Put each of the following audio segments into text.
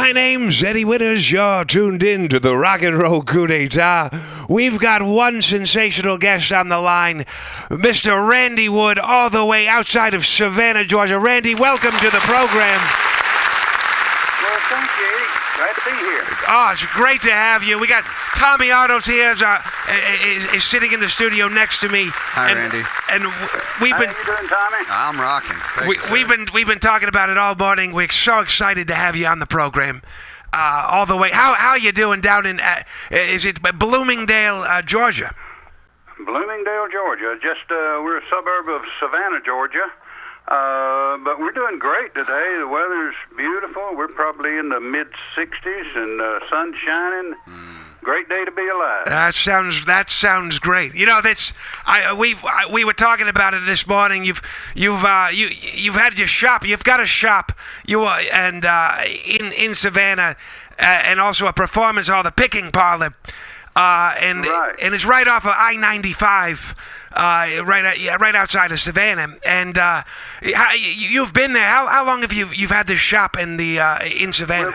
My name's Eddie Winters. You're tuned in to the Rock and Roll Coup d'etat. We've got one sensational guest on the line, Mr. Randy Wood, all the way outside of Savannah, Georgia. Randy, welcome to the program. Well, thank you, Eddie. Glad to be here. Oh, it's great to have you. We got Tommy Arnold here is sitting in the studio next to me. Hi, Randy. And we've been. How you doing, Tommy? I'm rocking. We've been talking about it all morning. We're so excited to have you on the program. All the way. How you doing down in? Is it Bloomingdale, Georgia? Bloomingdale, Georgia. Just we're a suburb of Savannah, Georgia. But we're doing great today. The weather's beautiful. We're probably in the mid-60s and sun's shining. Great day to be alive. That sounds great. You know, we were talking about it this morning. You've had your shop. You've got a shop. In Savannah, and also a performance hall, the Picking Parlor, and it's right off of I-95. Right outside of Savannah, and you've been there. How long have you've had this shop in Savannah?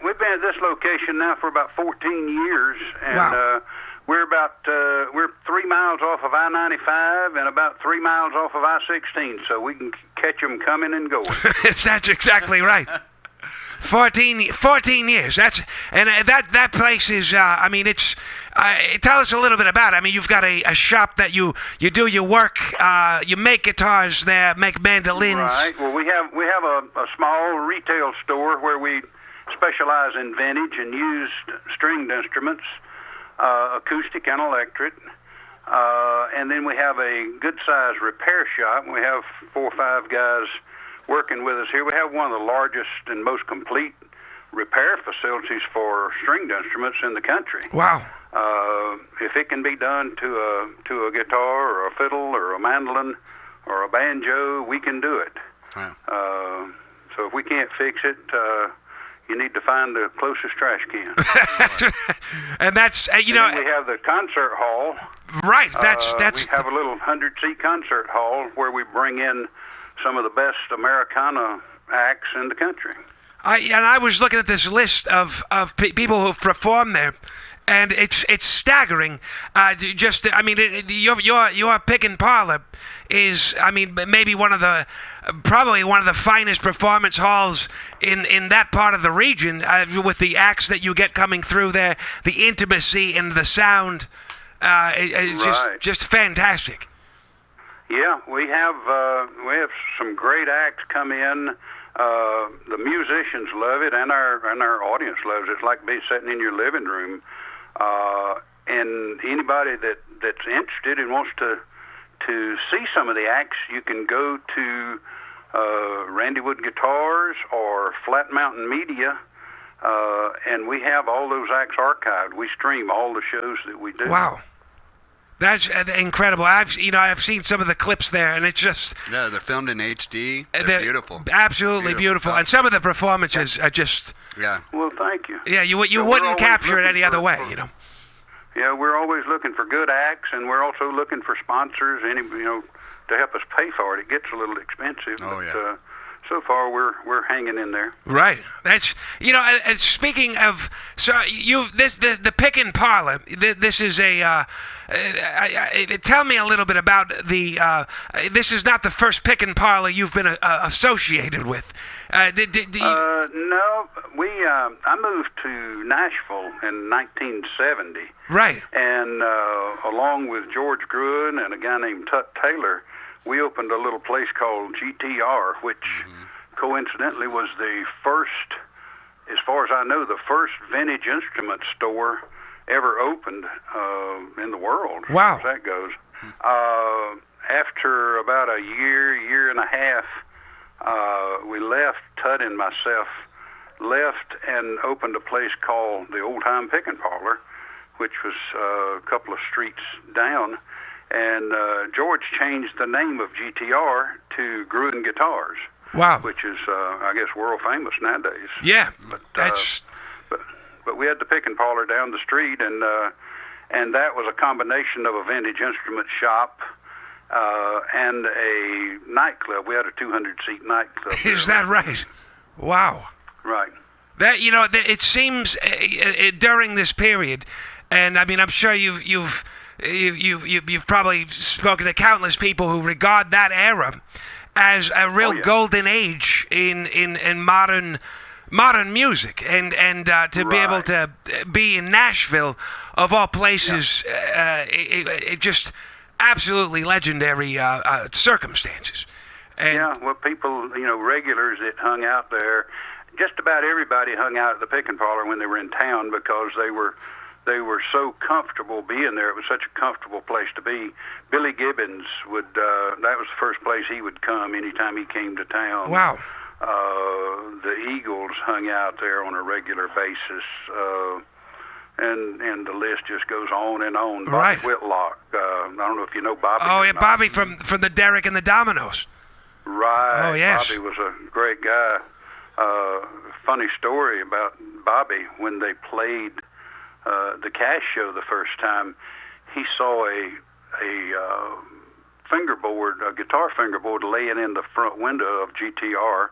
We've been at this location now for about 14 years, and wow. We're 3 miles off of I-95 and about 3 miles off of I-16, so we can catch them coming and going. That's exactly right. 14 years. That place is. It's. Tell us a little bit about it. I mean, you've got a shop that you do your work. You make guitars there, make mandolins. Right. Well, we have a small retail store where we specialize in vintage and used stringed instruments, acoustic and electric. And then we have a good-sized repair shop. We have 4 or 5 guys working with us here. We have one of the largest and most complete repair facilities for stringed instruments in the country. Wow. If it can be done to a guitar or a fiddle or a mandolin or a banjo, we can do it. Wow. So if we can't fix it, you need to find the closest trash can. And that's we have the concert hall. Right. We have a little 100-seat concert hall where we bring in some of the best Americana acts in the country. I was looking at this list of people who've performed there, and it's staggering. Your Picking Parlor is, maybe probably one of the finest performance halls in that part of the region, with the acts that you get coming through there, the intimacy and the sound, is just fantastic. Yeah, we have some great acts come in. The musicians love it, and our audience loves it. It's like sitting in your living room. And anybody that's interested and wants to see some of the acts, you can go to Randy Wood Guitars or Flat Mountain Media, and we have all those acts archived. We stream all the shows that we do. Wow. That's incredible. I've seen some of the clips there, and it's just... Yeah, they're filmed in HD. They're beautiful. Absolutely beautiful. And some of the performances are just... Yeah. Well, thank you. Yeah, you wouldn't capture it any other way, Yeah, we're always looking for good acts, and we're also looking for sponsors, to help us pay for it. It gets a little expensive. Oh, but, yeah. so far, we're hanging in there. Right. That's speaking of the Picking Parlor. This is a. Tell me a little bit about the. This is not the first Picking Parlor you've been associated with. No, I moved to Nashville in 1970. Right. And along with George Gruhn and a guy named Tut Taylor, we opened a little place called GTR, which coincidentally was the first, as far as I know, the first vintage instrument store ever opened in the world. Wow. As far as that goes. After about a year and a half, we left, Tut and myself left and opened a place called the Old Time Picking Parlor, which was a couple of streets down. And George changed the name of GTR to Gruhn Guitars. Wow. Which is, I guess, world famous nowadays. Yeah. But we had the Picking Parlor down the street, and that was a combination of a vintage instrument shop and a nightclub. We had a 200-seat nightclub. Is that right? Wow. Right. That it seems during this period, and I mean I'm sure you've probably spoken to countless people who regard that era as a real golden age in modern music, and to be able to be in Nashville, of all places, it just absolutely legendary circumstances. And well, people, regulars that hung out there, just about everybody hung out at the Pick and Parlor when they were in town because they were so comfortable being there. It was such a comfortable place to be. Billy Gibbons would, that was the first place he would come anytime he came to town. Wow. The Eagles hung out there on a regular basis, and the list just goes on and on. Bobby Whitlock, I don't know if you know Bobby. Oh, yeah, Bobby from the Derek and the Dominoes. Right. Oh, yes. Bobby was a great guy. Funny story about Bobby, when they played the Cash Show the first time, he saw a fingerboard, a guitar fingerboard laying in the front window of GTR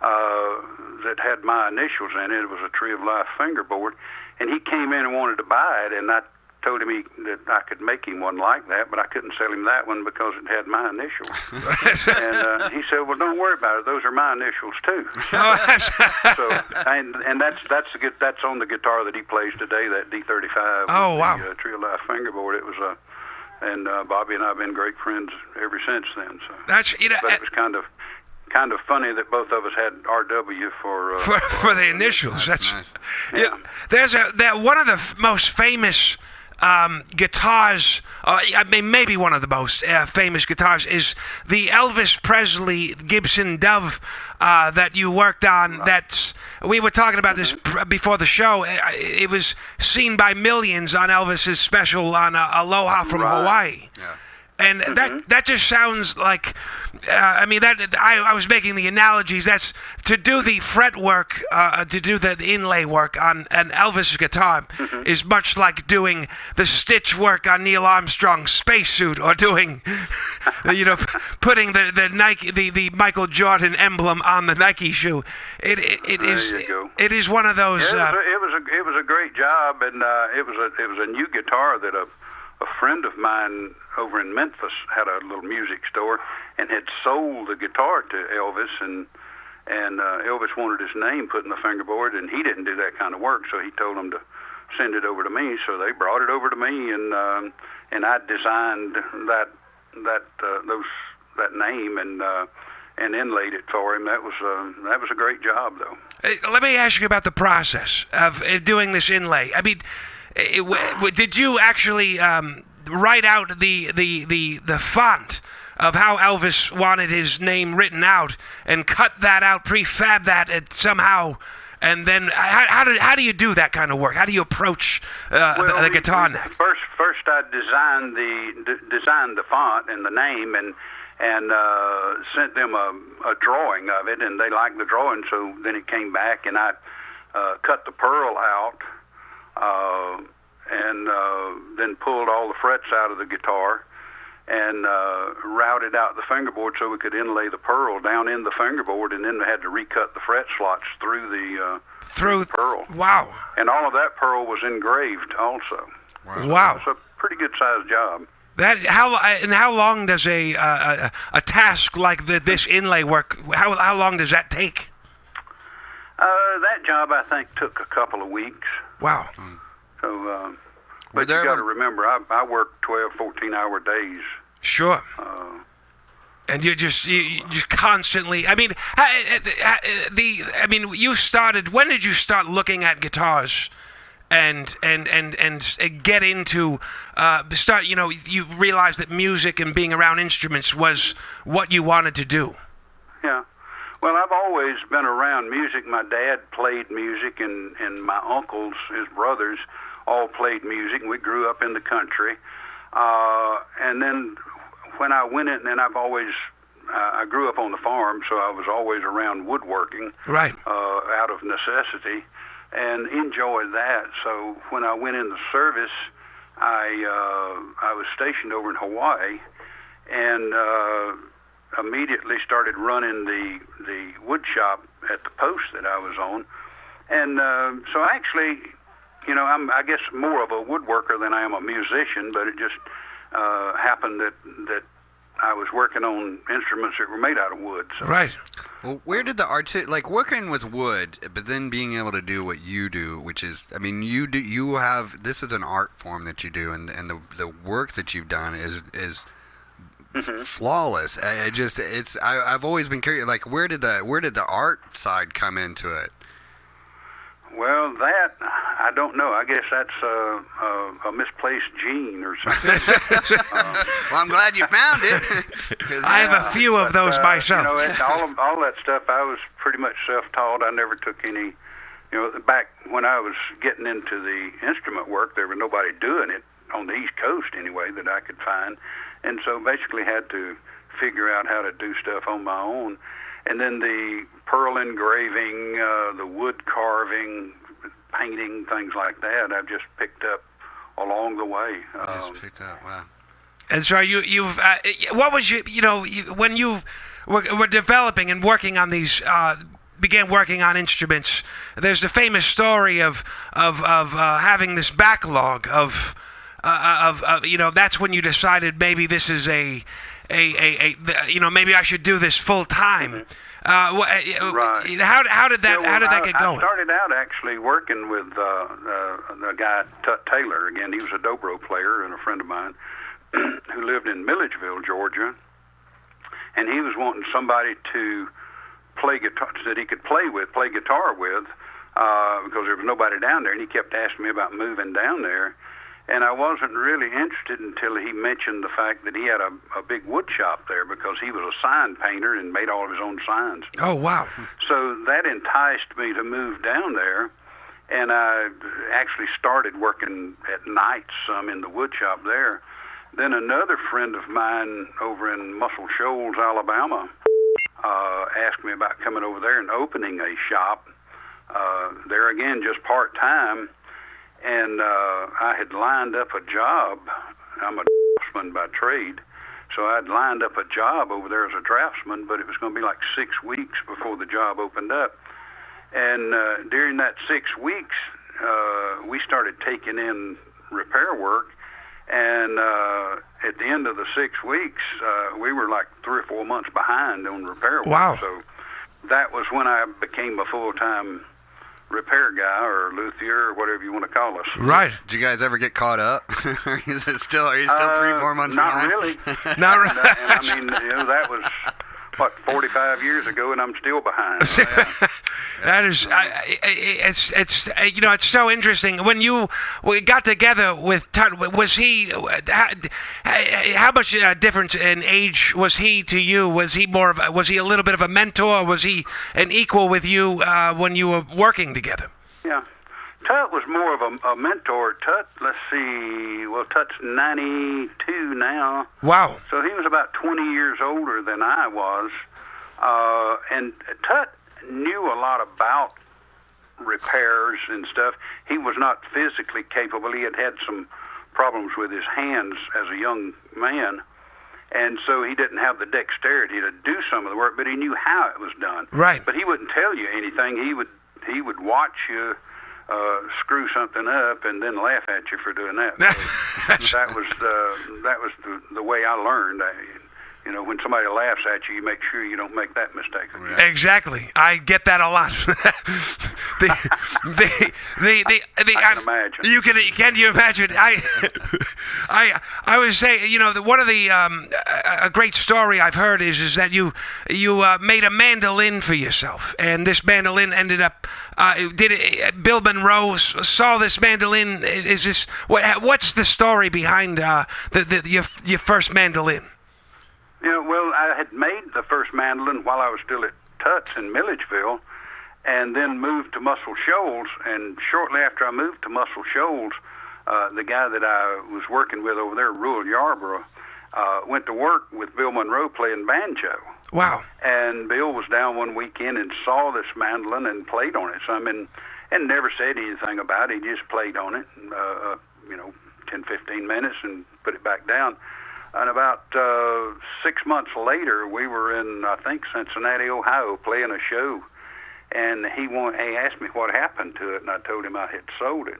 that had my initials in it. It was a Tree of Life fingerboard, and he came in and wanted to buy it, and I told him that I could make him one like that, but I couldn't sell him that one because it had my initials. And he said, "Well, don't worry about it. Those are my initials too." So, and that's on the guitar that he plays today, that D35. Oh, wow! The Tree of Life fingerboard. It was and Bobby and I have been great friends ever since then. So that's but it was kind of funny that both of us had RW for the initials. That's nice. Yeah. There's one of the most famous guitars, I mean, maybe one of the most famous guitars, is the Elvis Presley Gibson Dove that you worked on. Right. We were talking about this before the show. It was seen by millions on Elvis's special on Aloha from Hawaii. Yeah. And that just sounds like, I mean, I was making the analogies. That's to do the fret work, to do the inlay work on an Elvis guitar is much like doing the stitch work on Neil Armstrong's spacesuit, or doing, putting the Nike, the Michael Jordan emblem on the Nike shoe. It is one of those. Yeah, it was a great job, and it was a new guitar that a friend of mine over in Memphis had a little music store and had sold the guitar to Elvis, and Elvis wanted his name put in the fingerboard, and he didn't do that kind of work, so he told them to send it over to me. So they brought it over to me, and I designed that name and inlaid it for him. That was a great job, though. Let me ask you about the process of doing this inlay. I mean, did you actually write out the font of how Elvis wanted his name written out, and cut that out, prefab that somehow, and then how do you do that kind of work? How do you approach the guitar neck? First, I designed the font and the name, and sent them a drawing of it, and they liked the drawing. So then it came back, and I cut the pearl out. And then pulled all the frets out of the guitar, and routed out the fingerboard so we could inlay the pearl down in the fingerboard, and then we had to recut the fret slots through the pearl. Wow! And all of that pearl was engraved also. Wow! It's a pretty good sized job. How long does a task like this inlay work? How long does that take? That job, I think, took a couple of weeks. Wow. So, but you got to remember, I work 12, 14-hour days. Sure. And you just constantly. I mean, you started. When did you start looking at guitars, and get into start? You realized that music and being around instruments was what you wanted to do. Yeah. Well, I've always been around music. My dad played music, and my uncles, his brothers, all played music, and we grew up in the country. And then when I went in, and I grew up on the farm, so I was always around woodworking, right? Out of necessity, and enjoyed that. So when I went in the service, I was stationed over in Hawaii, and immediately started running the wood shop at the post that I was on, And so actually, you know, I'm, I guess, more of a woodworker than I am a musician, but it just happened that I was working on instruments that were made out of wood. So. Right. Well, where did the art, like working with wood, but then being able to do what you do, which is, I mean, you have, this is an art form that you do, and the work that you've done is flawless. I've always been curious, like, where did the art side come into it? Well, that, I don't know. I guess that's a misplaced gene or something. Well, I'm glad you found it. I have a few of those myself. You know, all that stuff, I was pretty much self-taught. I never took any, you know, back when I was getting into the instrument work, there was nobody doing it on the East Coast anyway that I could find. And so basically had to figure out how to do stuff on my own. And then the pearl engraving, the wood carving, painting, things like that, I've just picked up along the way. Just picked up, wow. And so you've what was when you were developing and working on these, began working on instruments, there's the famous story of having this backlog of that's when you decided maybe this is maybe I should do this full time. Right. How did that get going? I started out actually working with the guy Tut Taylor. Again, he was a dobro player and a friend of mine who lived in Milledgeville, Georgia, and he was wanting somebody to play guitar that he could play guitar with, because there was nobody down there, and he kept asking me about moving down there. And I wasn't really interested until he mentioned the fact that he had a big wood shop there, because he was a sign painter and made all of his own signs. Oh, wow. So that enticed me to move down there, and I actually started working at night some in the wood shop there. Then another friend of mine over in Muscle Shoals, Alabama, asked me about coming over there and opening a shop there, again, just part-time. And I had lined up a job. I'm a draftsman by trade, so I'd lined up a job over there as a draftsman, but it was going to be like 6 weeks before the job opened up. And during that 6 weeks, we started taking in repair work, and at the end of the 6 weeks, we were like 3 or 4 months behind on repair work. Wow. So that was when I became a full-time repair guy or luthier or whatever you want to call us. Right. Did you guys ever get caught up? Are you still 3-4 months not behind? Really. Not really. And I mean, that was 45 years ago, and I'm still behind. That is, it's so interesting. When we got together with Tut, was he? How much difference in age was he to you? Was he was he a little bit of a mentor? Was he an equal with you when you were working together? Yeah, Tut was more of a mentor. Tut, let's see, well, Tut's 92 now. Wow. So he was about 20 years older than I was, and Tut knew a lot about repairs and stuff. He was not physically capable. He had some problems with his hands as a young man, and so he didn't have the dexterity to do some of the work, but he knew how it was done. Right. But he wouldn't tell you anything. He would watch you screw something up and then laugh at you for doing that. So that was the way I learned. When somebody laughs at you, you make sure you don't make that mistake again. Exactly. I get that a lot. I can imagine. Can you imagine? I was saying, one of the a great story I've heard is that you made a mandolin for yourself, and this mandolin ended up. Bill Monroe saw this mandolin. Is this what's the story behind your first mandolin? Well, I had made the first mandolin while I was still at Tut's in Milledgeville, and then moved to Muscle Shoals. And shortly after I moved to Muscle Shoals, the guy that I was working with over there, Rural Yarborough, went to work with Bill Monroe playing banjo. Wow. And Bill was down one weekend and saw this mandolin and played on it. And never said anything about it. He just played on it, 10, 15 minutes and put it back down. And about 6 months later, we were in, I think, Cincinnati, Ohio, playing a show. and he asked me what happened to it, and I told him I had sold it.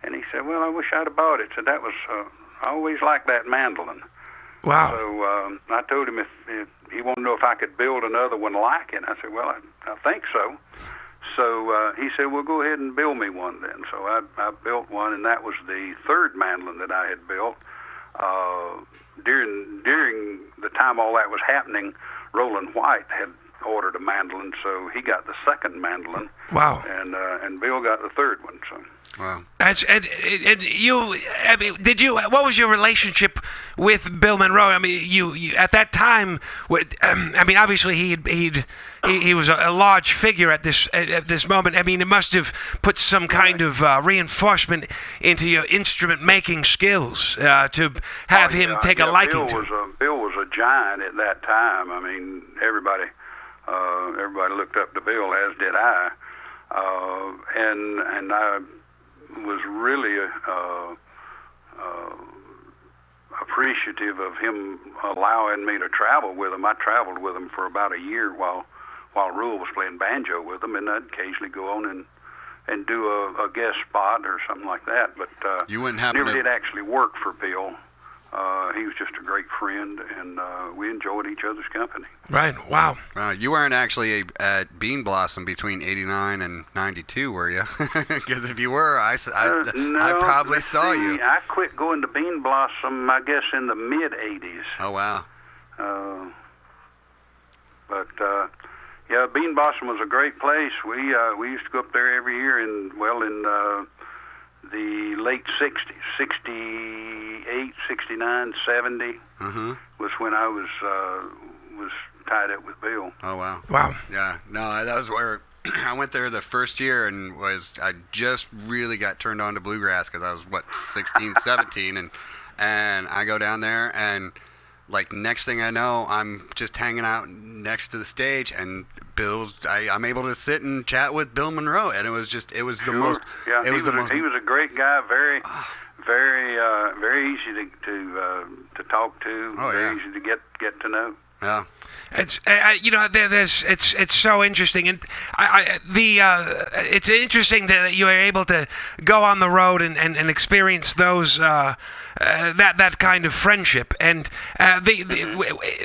And he said, well, I wish I'd have bought it. So that was, I always liked that mandolin. Wow. So I told him if he wanted to know if I could build another one like it. I said, well, I think so. So he said, well, go ahead and build me one then. So I built one, and that was the third mandolin that I had built. During the time all that was happening, Roland White had ordered a mandolin, so he got the second mandolin. Wow. And Bill got the third one. So. Wow. And you, I mean, what was your relationship with Bill Monroe? I mean, you at that time, I mean, obviously he was a large figure at this moment. I mean, it must have put some kind of reinforcement into your instrument making skills to have him take a liking to. Bill was a giant at that time. I mean, everybody looked up to Bill, as did I, and I was really appreciative of him allowing me to travel with him. I traveled with him for about a year while Rule was playing banjo with him, and I'd occasionally go on and do a guest spot or something like that. But you wouldn't happen never did actually work for Bill. He was just a great friend, and we enjoyed each other's company. Right. Wow. You weren't actually at Bean Blossom between '89 and '92, were you? Because if you were, I probably saw you. I quit going to Bean Blossom, I guess, in the mid '80s. Oh wow. But yeah, Bean Blossom was a great place. We used to go up there every year in the late 60s, 68, 69, 70 was when I was tied up with Bill. Oh, wow. Wow. Yeah. No, that was where I went there the first year and I just really got turned on to bluegrass because I was, 16, 17, and I go down there and like next thing I know, I'm just hanging out next to the stage and I'm able to sit and chat with Bill Monroe, and it was the most. Yeah, he was a great guy, very easy to talk to, very easy to get to know. Yeah, it's it's so interesting, and it's interesting that you are able to go on the road and experience those that kind of friendship. And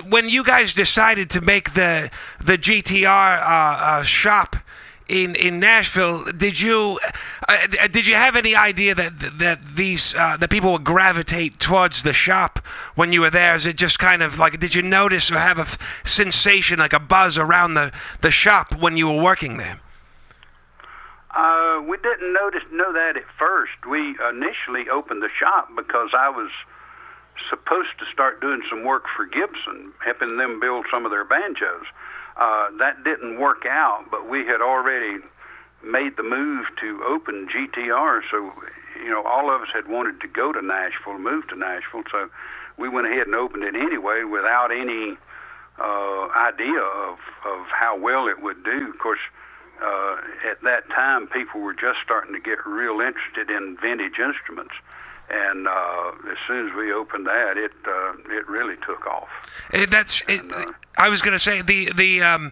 when you guys decided to make the GTR shop in Nashville, did you have any idea that people would gravitate towards the shop when you were there? Is it just kind of like, did you notice or have a sensation, like a buzz around the shop when you were working there? We didn't know that at first. We initially opened the shop because I was supposed to start doing some work for Gibson, helping them build some of their banjos. That didn't work out, but we had already made the move to open GTR, so all of us had wanted to go to Nashville, move to Nashville, so we went ahead and opened it anyway without any idea of how well it would do. Of course, at that time, people were just starting to get real interested in vintage instruments. And as soon as we opened that, it really took off. I was going to say the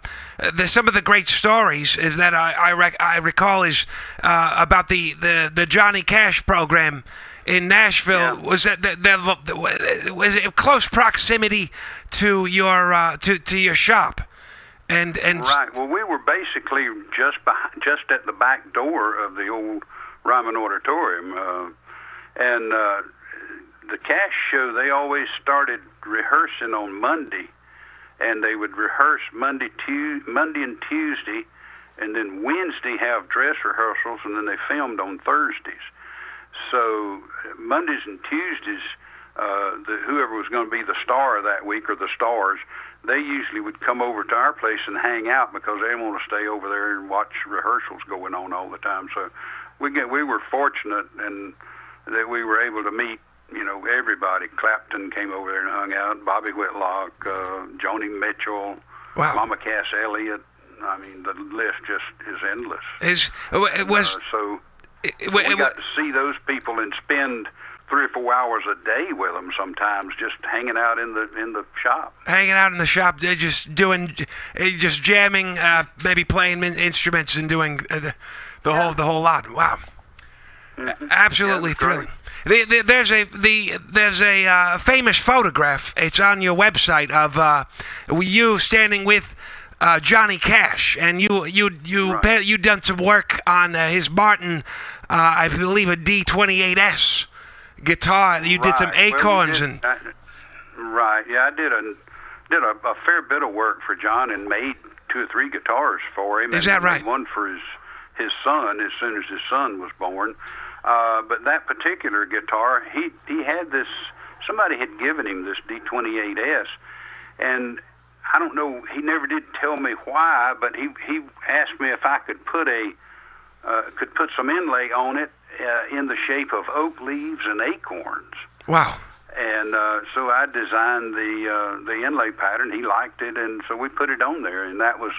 some of the great stories is that I recall is about the Johnny Cash program in Nashville. Yeah. Was that was it close proximity to your to your shop? And right. Well, we were basically just at the back door of the old Ryman Auditorium. And the Cash show, they always started rehearsing on Monday, and they would rehearse Monday and Tuesday, and then Wednesday have dress rehearsals, and then they filmed on Thursdays. So Mondays and Tuesdays, whoever was going to be the star that week, or the stars, they usually would come over to our place and hang out because they didn't want to stay over there and watch rehearsals going on all the time. So we were fortunate and that we were able to meet, everybody. Clapton came over there and hung out, Bobby Whitlock, Joni Mitchell, wow. Mama Cass Elliott. I mean, the list just is endless. We got to see those people and spend 3 or 4 hours a day with them sometimes, just hanging out in the shop. Hanging out in the shop, they're just jamming, maybe playing instruments and doing the whole lot. Wow, absolutely thrilling. There's a famous photograph. It's on your website of you standing with Johnny Cash, and you done some work on his Martin, I believe a D28S guitar. You did some acorns right. Yeah, I did a fair bit of work for John and made 2 or 3 guitars for him. Is that right? One for his son as soon as his son was born. But that particular guitar, he had this. Somebody had given him this D28S, and I don't know. He never did tell me why, but he asked me if I could put some inlay on it in the shape of oak leaves and acorns. Wow. And so I designed the inlay pattern. He liked it, and so we put it on there. And that was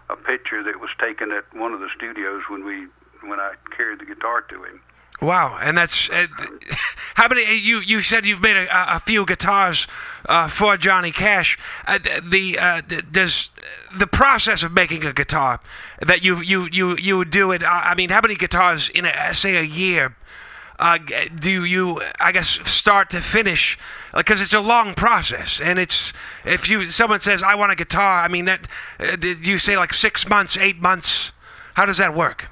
a picture that was taken at one of the studios when I carried the guitar to him. Wow, and that's how many? You said you've made a few guitars for Johnny Cash. Does the process of making a guitar that you do it? I mean, how many guitars in say a year do you, I guess, start to finish? Because it's a long process, and it's someone says I want a guitar. I mean, that you say like 6 months, 8 months. How does that work?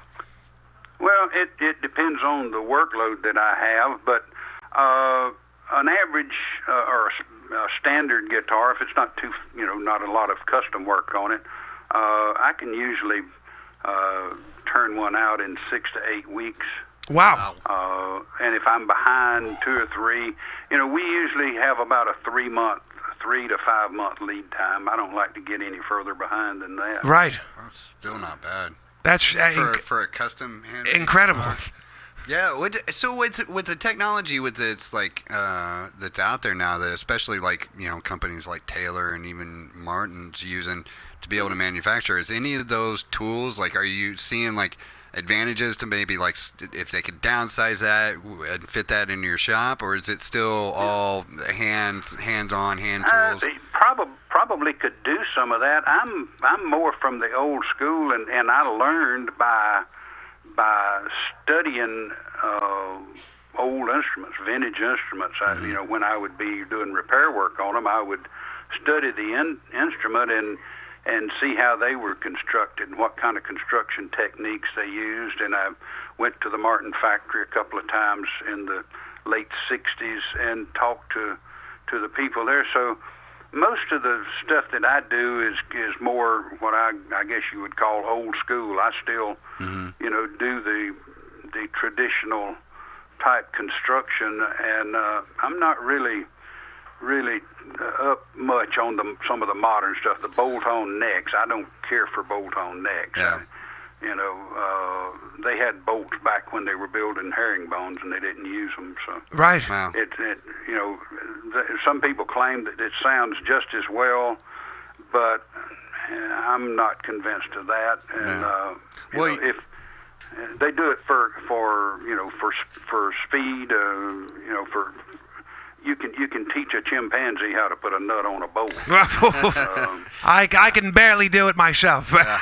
Well, it depends on the workload that I have, but an average or a standard guitar, if it's not not a lot of custom work on it, I can usually turn one out in 6 to 8 weeks. Wow. And if I'm behind 2 or 3, we usually have about a 3 to 5 month lead time. I don't like to get any further behind than that. Right. That's still not bad. That's for a custom hand incredible. Yeah. So with the technology it's like that's out there now, that especially like companies like Taylor and even Martin's using to be able to manufacture, is any of those tools, like, are you seeing like advantages to maybe like if they could downsize that and fit that into your shop, or is it still all hands-on hand tools? They probably could do some of that. I'm more from the old school, and I learned by studying old instruments, vintage instruments. When I would be doing repair work on them, I would study the instrument and see how they were constructed and what kind of construction techniques they used. And I went to the Martin factory a couple of times in the late 60s and talked to the people there. So most of the stuff that I do is more what I guess you would call old school. I still, do the traditional type construction, and I'm not really up much on some of the modern stuff. The bolt-on necks, I don't care for bolt-on necks. Yeah. They had bolts back when they were building herringbones, and they didn't use them. So right. Wow. Some people claim that it sounds just as well, but I'm not convinced of that. And if they do it for speed, for you can teach a chimpanzee how to put a nut on a bolt. I can barely do it myself. Yeah.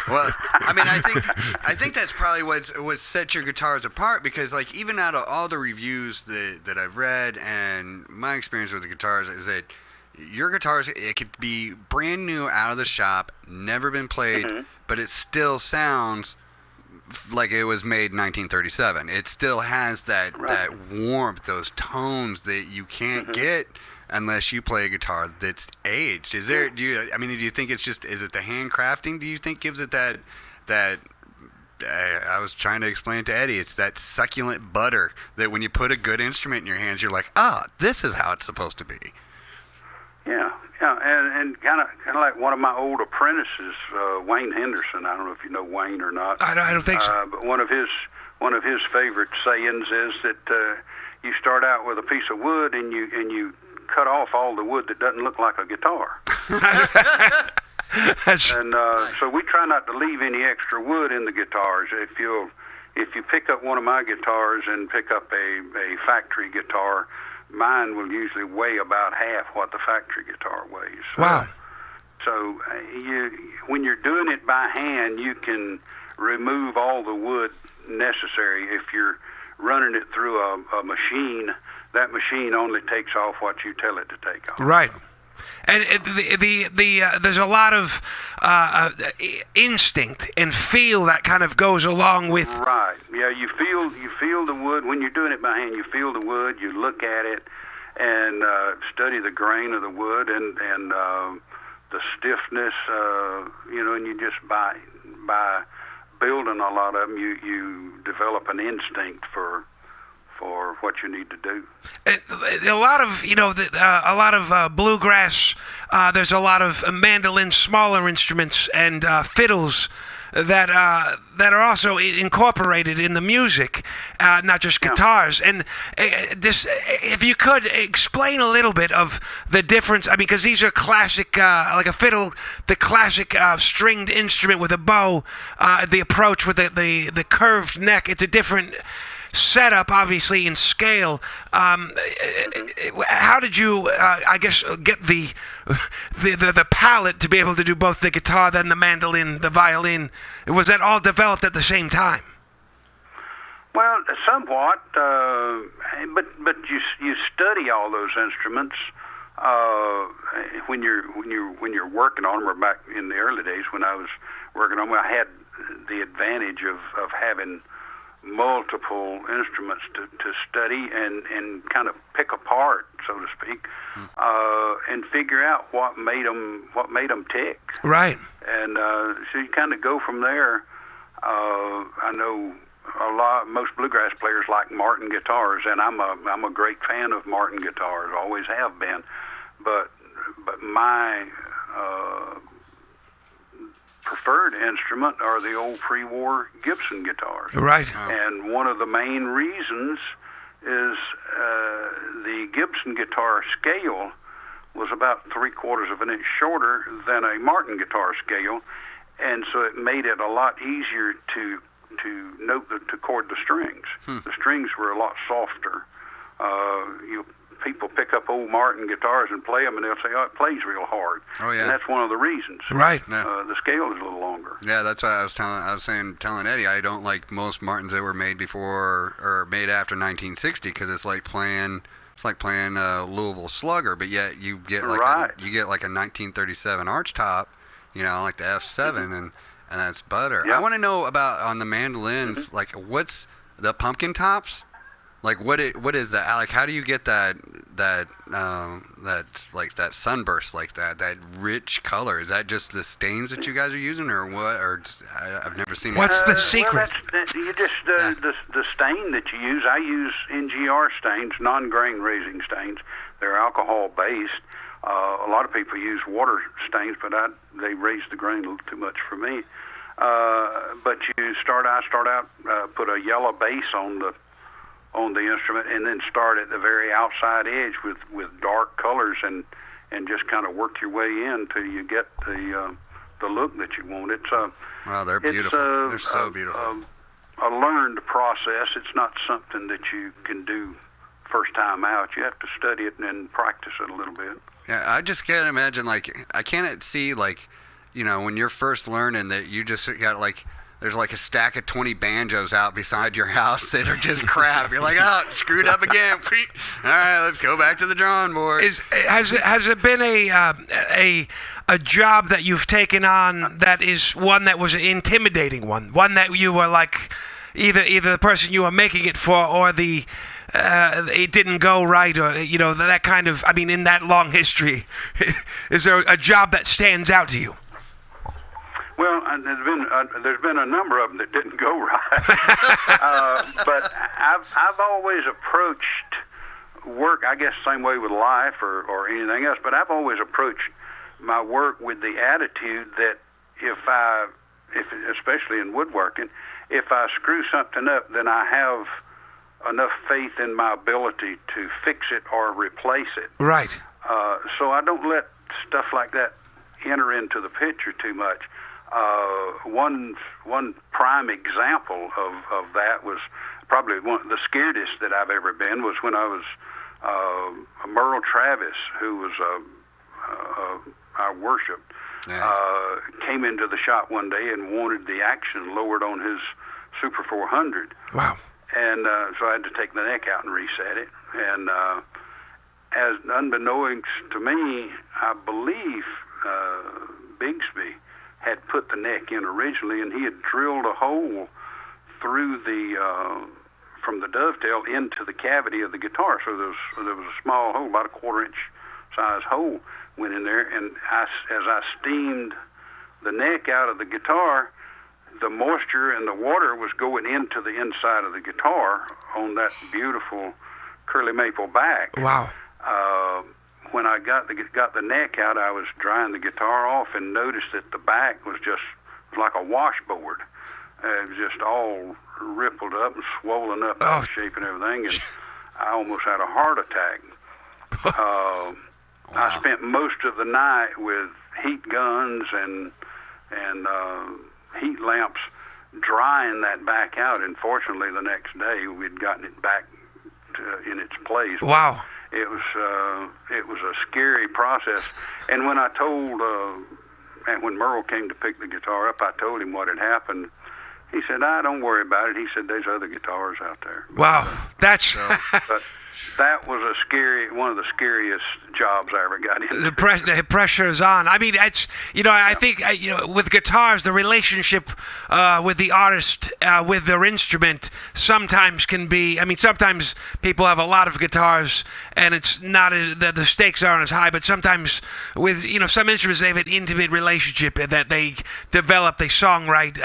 Well, I mean, I think that's probably what sets your guitars apart, because like even out of all the reviews that I've read and my experience with the guitars is that your guitars, it could be brand new out of the shop, never been played, but it still sounds like it was made in 1937. It still has that warmth, those tones that you can't get unless you play a guitar that's aged. Is there? Do you think it's just? Is it the handcrafting? Do you think gives it that? I was trying to explain it to Eddie. It's that succulent butter that when you put a good instrument in your hands, you're like, this is how it's supposed to be. Yeah, and kind of like one of my old apprentices, Wayne Henderson. I don't know if you know Wayne or not. I don't think so. But one of his favorite sayings is that you start out with a piece of wood and you cut off all the wood that doesn't look like a guitar. And so we try not to leave any extra wood in the guitars. If if you pick up one of my guitars and pick up a factory guitar, mine will usually weigh about half what the factory guitar weighs. Wow. So when you're doing it by hand, you can remove all the wood necessary. If you're running it through a machine, that machine only takes off what you tell it to take off. Right. And there's a lot of instinct and feel that kind of goes along with. Right. Yeah, you feel the wood when you're doing it by hand. You feel the wood. You look at it and study the grain of the wood and the stiffness. And you just by building a lot of them, you develop an instinct for what you need to do. A lot of bluegrass. There's a lot of mandolins, smaller instruments, and fiddles that are also incorporated in the music, not just guitars. And if you could explain a little bit of the difference, I mean, because these are classic, like a fiddle, the classic stringed instrument with a bow, the approach with the curved neck. It's a different setup, obviously, in scale. How did you, get the palette to be able to do both the guitar, then the mandolin, the violin? Was that all developed at the same time? Well, somewhat, but you study all those instruments when you're working on them. Or back in the early days when I was working on them, I had the advantage of having multiple instruments to study and kind of pick apart, so to speak, and figure out what made them tick. Right. And so you kind of go from there. I know most bluegrass players like Martin guitars, and I'm a great fan of Martin guitars, always have been. But my preferred instrument are the old pre-war Gibson guitars. Right. And one of the main reasons is the Gibson guitar scale was about 3/4 of an inch shorter than a Martin guitar scale, and so it made it a lot easier to chord the strings. The strings were a lot softer. People pick up old Martin guitars and play them, and they'll say, "Oh, it plays real hard." Oh, yeah. And that's one of the reasons. Right. Yeah. The scale is a little longer. Yeah, that's what I was telling Eddie. I don't like most Martins that were made before or made after 1960 because it's like playing Louisville Slugger, but yet you get like a 1937 arch top, like the F7, and that's butter. Yep. I want to know about on the mandolins, like what's the pumpkin tops? Like what is that? Like how do you get that like that sunburst like that rich color? Is that just the stains that you guys are using, or what? Or just, I've never seen. What's the secret? Well, you just the stain that you use. I use NGR stains, non-grain raising stains. They're alcohol based. A lot of people use water stains, but they raise the grain a little too much for me. But I start out put a yellow base on the instrument, and then start at the very outside edge with dark colors, and just kind of work your way in till you get the look that you want. It's wow, they're beautiful. They're so beautiful. A learned process. It's not something that you can do first time out. You have to study it and then practice it a little bit. Yeah, I just can't imagine, I can't see, when you're first learning that you just got, there's a stack of 20 banjos out beside your house that are just crap. You're like, oh, screwed up again. All right, let's go back to the drawing board. Has it been a job that you've taken on that is one that was an intimidating one that you were like, either the person you were making it for or it didn't go right, or that kind of, I mean, in that long history, is there a job that stands out to you? Well, there's been a number of them that didn't go right, but I've always approached work, I guess, same way with life or anything else. But I've always approached my work with the attitude that if especially in woodworking, if I screw something up, then I have enough faith in my ability to fix it or replace it. Right. So I don't let stuff like that enter into the picture too much. One prime example of that was probably the scariest that I've ever been was when I was Merle Travis, who was our worship, came into the shop one day and wanted the action lowered on his Super 400. Wow. And so I had to take the neck out and reset it. And as unbeknownst to me, I believe Bigsby had put the neck in originally, and he had drilled a hole through the from the dovetail into the cavity of the guitar. So there was a small hole, about a 1/4-inch size hole went in there, and as I steamed the neck out of the guitar, the moisture and the water was going into the inside of the guitar on that beautiful curly maple back. Wow. When I got the neck out, I was drying the guitar off and noticed that the back was like a washboard. It was just all rippled up and swollen up out of shape and everything, and I almost had a heart attack. Wow. I spent most of the night with heat guns and heat lamps drying that back out, and fortunately the next day we'd gotten it back in its place. Wow. It was a scary process, and when I told and when Merle came to pick the guitar up, I told him what had happened. He said, "Don't worry about it." He said, "There's other guitars out there." Wow, that's but that was one of the scariest jobs I ever got into. the pressure is on. I mean, it's I think with guitars, the relationship with the artist with their instrument sometimes can be. I mean, sometimes people have a lot of guitars and it's not the stakes aren't as high. But sometimes with some instruments, they have an intimate relationship that they develop, they songwrite.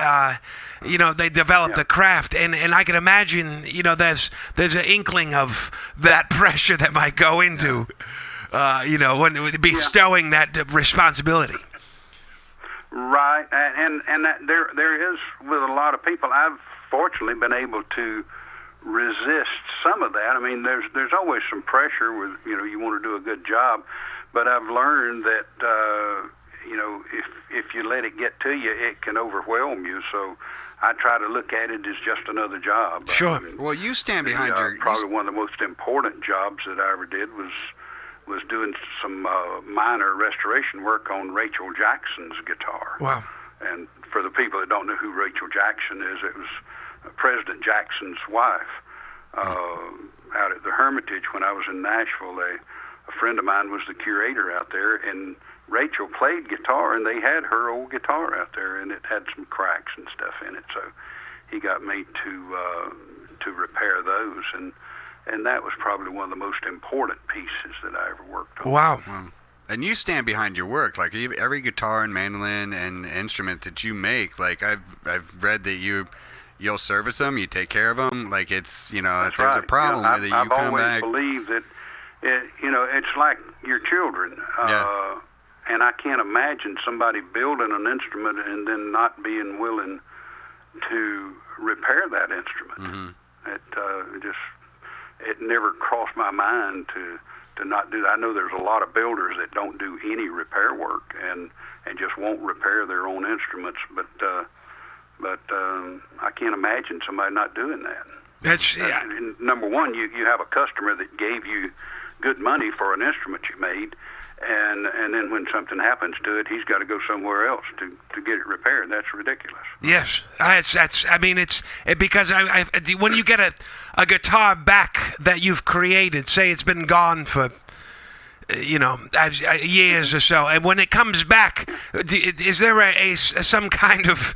They develop the craft, and I can imagine, there's an inkling of that pressure that might go into, when bestowing that responsibility. Right, and that there is with a lot of people. I've fortunately been able to resist some of that. I mean, there's always some pressure with you want to do a good job, but I've learned that if you let it get to you, it can overwhelm you. So I try to look at it as just another job. Sure. Well, you stand behind probably one of the most important jobs that I ever did was doing some minor restoration work on Rachel Jackson's guitar. Wow. And for the people that don't know who Rachel Jackson is, it was President Jackson's wife. Out at the Hermitage when I was in Nashville, a friend of mine was the curator out there, and Rachel played guitar, and they had her old guitar out there, and it had some cracks and stuff in it. So he got me to repair those, and that was probably one of the most important pieces that I ever worked on. Wow. And you stand behind your work, like every guitar and mandolin and instrument that you make. Like I've read that you'll service them, you take care of them. Like it's if there's a problem with it, you come back. I've always believed that it's like your children. And I can't imagine somebody building an instrument and then not being willing to repair that instrument. Mm-hmm. It never crossed my mind to not do that. I know there's a lot of builders that don't do any repair work and just won't repair their own instruments, but I can't imagine somebody not doing that. That's number one, you have a customer that gave you good money for an instrument you made, and then when something happens to it, he's got to go somewhere else to get it repaired. That's ridiculous. Yes, because when you get a guitar back that you've created, say it's been gone for years or so, and when it comes back, is there some kind of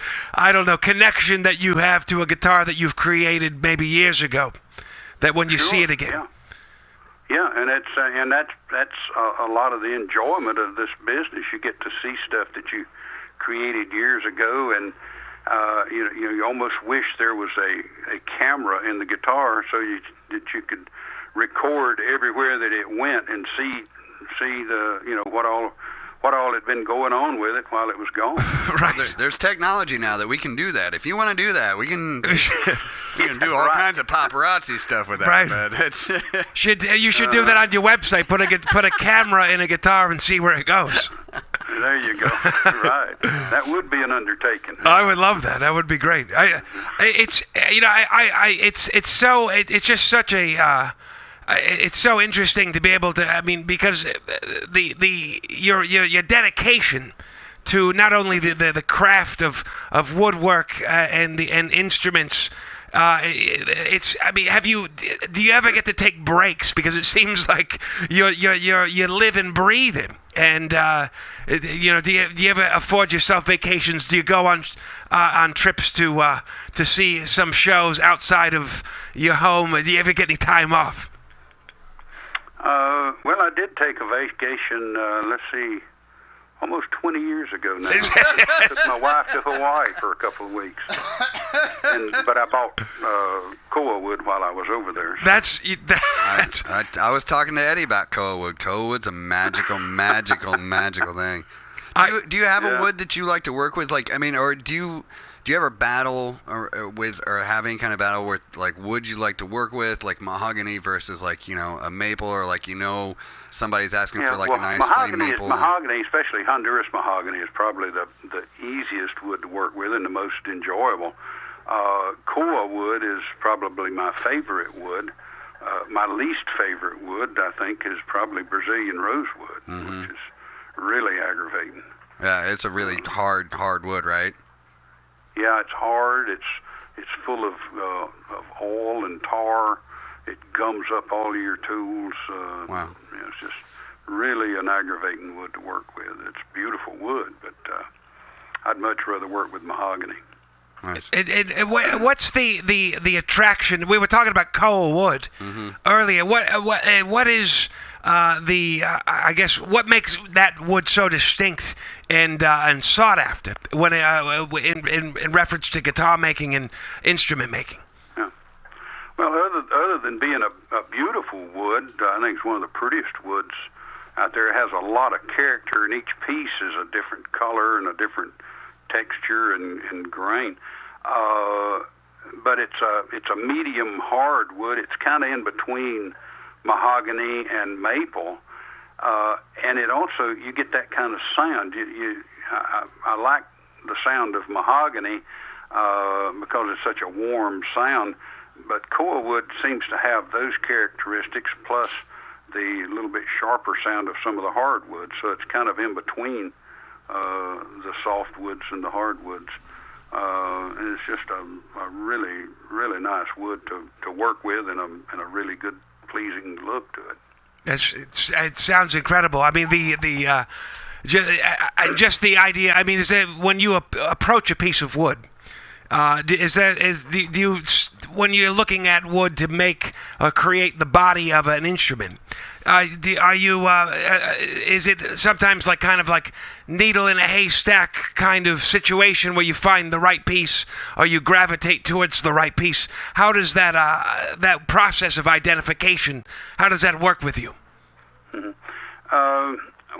connection that you have to a guitar that you've created maybe years ago, that when you see it again? Yeah, and that's a lot of the enjoyment of this business. You get to see stuff that you created years ago, and you almost wish there was a camera in the guitar so that you could record everywhere that it went and see the what all had been going on with it while it was gone. Right. There's technology now that we can do that. If you want to do that, we can do all kinds of paparazzi stuff with that. Right. But you should do that on your website. Put a camera in a guitar and see where it goes. There you go. Right. That would be an undertaking. I would love that. That would be great. It's just such a. It's so interesting to be able to. I mean, because your dedication to not only the craft of woodwork and instruments. Do you ever get to take breaks? Because it seems like you live and breathe it. And do you ever afford yourself vacations? Do you go on trips to see some shows outside of your home? Do you ever get any time off? Well, I did take a vacation. Let's see. Almost 20 years ago now. I took my wife to Hawaii for a couple of weeks. But I bought koa wood while I was over there. So. I was talking to Eddie about koa wood. Koa wood's a magical thing. Do you have a wood that you like to work with? Like, I mean, or do you ever battle or have any kind of battle with like wood you like to work with, like mahogany versus like a maple, or like somebody's asking for like a nice flame maple? Mahogany, especially Honduras mahogany, is probably the easiest wood to work with and the most enjoyable. Koa wood is probably my favorite wood. My least favorite wood, I think, is probably Brazilian rosewood, which is really aggravating. Yeah, it's a really hard wood, right? Yeah, it's hard. It's full of oil and tar. It gums up all of your tools. Wow. It's just really an aggravating wood to work with. It's beautiful wood, but I'd much rather work with mahogany. Nice. What's the attraction? We were talking about koa wood earlier. What is I guess what makes that wood so distinct and sought after when in reference to guitar making and instrument making? Yeah. Well, other than being a beautiful wood, I think it's one of the prettiest woods out there. It has a lot of character, and each piece is a different color and a different texture and grain. But it's a medium hard wood. It's kind of in between mahogany and maple, and it also, you get that kind of sound. I like the sound of mahogany because it's such a warm sound, but koa wood seems to have those characteristics plus the little bit sharper sound of some of the hardwoods, so it's kind of in between the softwoods and the hardwoods. And it's just a really, really nice wood to work with and a really good, pleasing look to it. It sounds incredible. I mean, just the idea. I mean, is that when you approach a piece of wood, do you, when you're looking at wood to make or create the body of an instrument, is it sometimes like kind of like needle in a haystack kind of situation where you find the right piece or you gravitate towards the right piece? How does that process of identification, how does that work with you? Mm-hmm.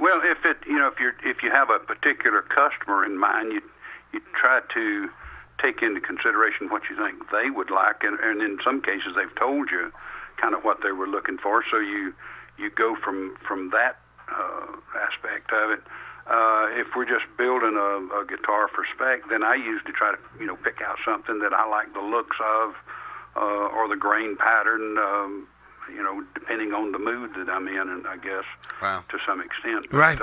Well, if you have a particular customer in mind, you try to take into consideration what you think they would like, and in some cases they've told you kind of what they were looking for, so you go from that aspect of it. If we're just building a guitar for spec, then I usually try to pick out something that I like the looks of or the grain pattern, depending on the mood that I'm in, and I guess to some extent. But, right.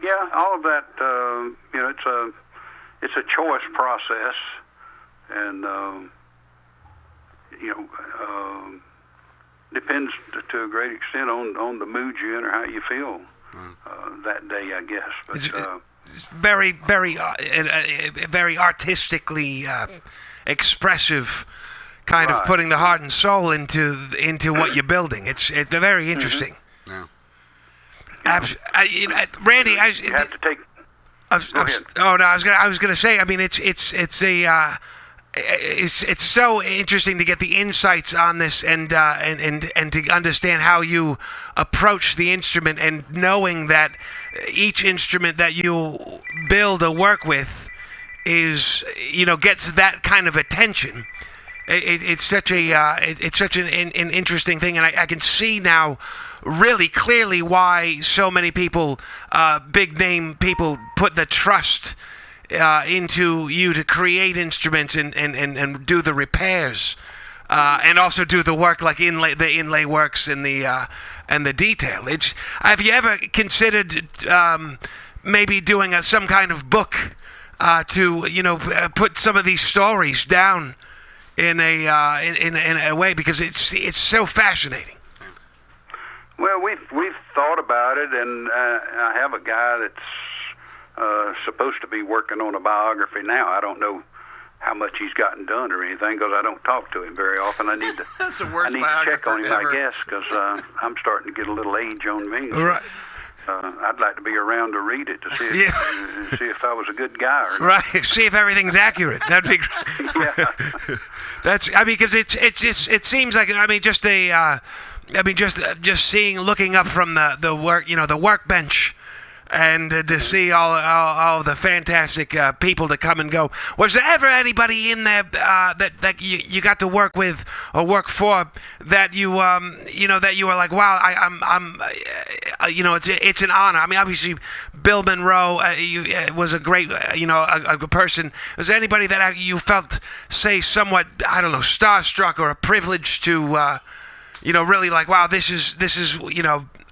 Yeah, all of that. It's a choice process, and depends to a great extent on the mood you're in or how you feel that day, I guess. But it's very, very, very artistically expressive, kind of putting the heart and soul into what you're building. It's very interesting. Mm-hmm. Yeah. Randy, you have to take. I was gonna say. I mean, it's so interesting to get the insights on this and to understand how you approach the instrument, and knowing that each instrument that you build or work with is gets that kind of attention. it's such an interesting thing, and I can see now really clearly why so many people, big name people, put the trust into you to create instruments and do the repairs, and also do the work like the inlay works and the detail. Have you ever considered maybe doing some kind of book to put some of these stories down in a way, because it's so fascinating? Well, we've thought about it, and I have a guy that's supposed to be working on a biography now. I don't know how much he's gotten done or anything, because I don't talk to him very often. I need to That's the worst I need to check on him, ever. I guess, because I'm starting to get a little age on me. Right. I'd like to be around to read it to see if I was a good guy or not. Right. See if everything's accurate. That'd be great. Yeah. Because it seems like just looking up from the work, the workbench, and to see all the fantastic people that come and go. Was there ever anybody in there that you got to work with or work for that you that you were like, wow, I'm it's an honor. I mean, obviously Bill Monroe was a great a person. Was there anybody that you felt, say, somewhat, I don't know, starstruck or a privilege to really like, wow, this is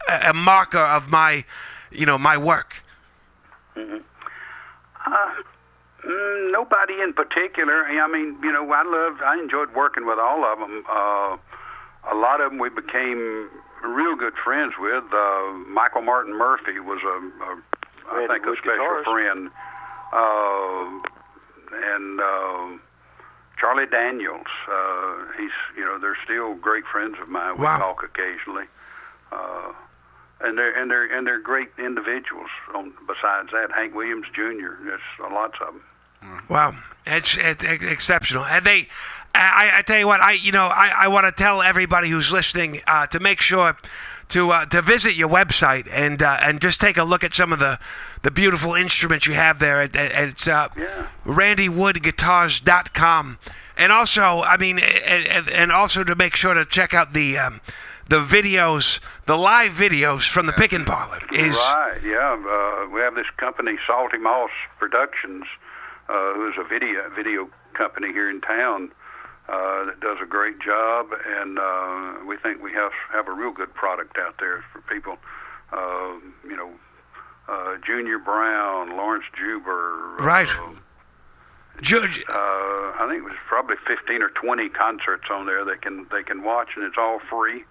a marker of my my work? Mm-hmm. Nobody in particular. I mean, I enjoyed working with all of them. A lot of them we became real good friends with. Michael Martin Murphy was I think a special friend. And Charlie Daniels, they're still great friends of mine. Wow. We talk occasionally. And they're great individuals. Besides that, Hank Williams Jr. There's lots of them. Wow, it's exceptional. And I tell you what, I want to tell everybody who's listening to make sure to visit your website and just take a look at some of the beautiful instruments you have there. It's randywoodguitars.com, and also and also to make sure to check out the videos, the live videos from the Pickin' Parlor. Right, yeah. We have this company, Salty Moss Productions, who's a video company here in town that does a great job, and we think we have a real good product out there for people. Junior Brown, Lawrence Juber. Right. I think it was probably 15 or 20 concerts on there they can watch, and it's all free.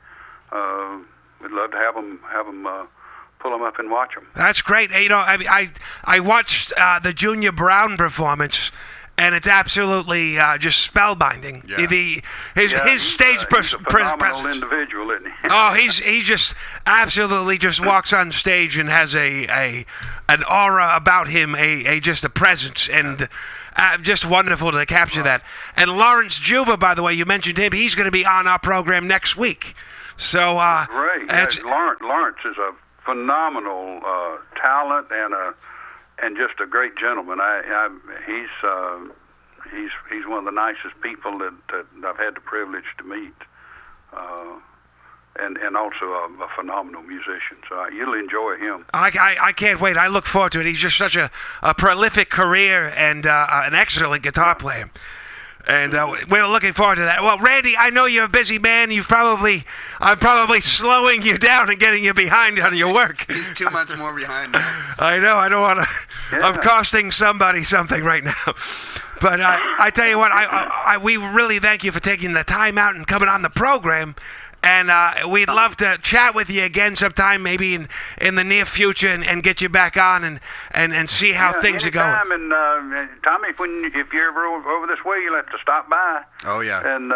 We'd love to have them pull them up and watch them. That's great. I watched the Junior Brown performance, and it's absolutely just spellbinding. Yeah. His stage he's a phenomenal presence. individual, isn't he? Oh, he just absolutely just walks on stage and has an aura about him, just a presence, and just wonderful to capture that. And Lawrence Juba, by the way, you mentioned him. He's going to be on our program next week. So great. Lawrence is a phenomenal talent and just a great gentleman. He's one of the nicest people that I've had the privilege to meet, and also a phenomenal musician. So you'll enjoy him. I can't wait. I look forward to it. He's just such a prolific career and an excellent guitar player. And we're looking forward to that. Well, Randy, I know you're a busy man. I'm probably slowing you down and getting you behind on your work. He's 2 months more behind now. I know. I don't want to. Yeah. I'm costing somebody something right now. But I tell you what, we really thank you for taking the time out and coming on the program. And we'd love to chat with you again sometime, maybe in the near future, and get you back on and see how things are going. And Tommy, if you're ever over this way, you'll have to stop by. Oh yeah. And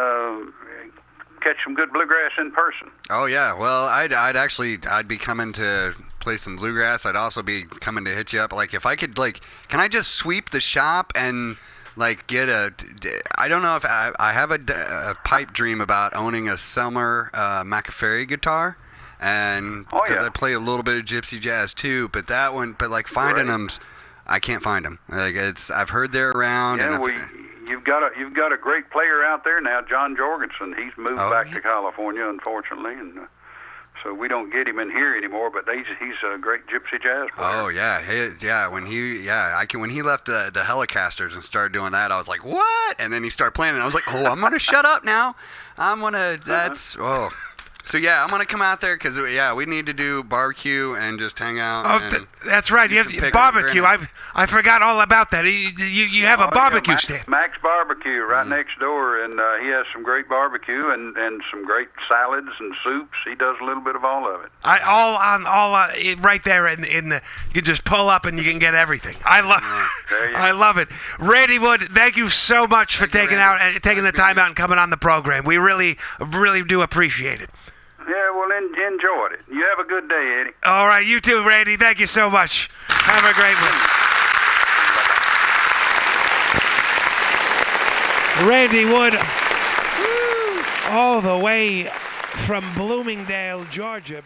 catch some good bluegrass in person. Oh yeah. Well, I'd be coming to play some bluegrass. I'd also be coming to hit you up. Like if I could, can I just sweep the shop and get I don't know if I have a pipe dream about owning a Selmer McAfee guitar, and I play a little bit of gypsy jazz too. But finding them, I can't find them. I've heard they're around. Yeah, and you've got a great player out there now, John Jorgensen. He's moved back to California, unfortunately, and so we don't get him in here anymore. But he's a great gypsy jazz player. Oh yeah, when he left the Helicasters and started doing that, I was like, what? And then he started playing, and I was like, oh, I'm gonna shut up now. So yeah, I'm gonna come out there because we need to do barbecue and just hang out. Oh, that's right. You have barbecue. I forgot all about that. You have a barbecue stand. Max Barbecue right next door, and he has some great barbecue and some great salads and soups. He does a little bit of all of it. Right there in the. You can just pull up and you can get everything. I love it. Randy Wood, thank you so much for taking the time out and coming on the program. We really, really do appreciate it. Yeah, well, enjoyed it. You have a good day, Eddie. All right, you too, Randy. Thank you so much. Have a great one. Randy Wood, all the way from Bloomingdale, Georgia.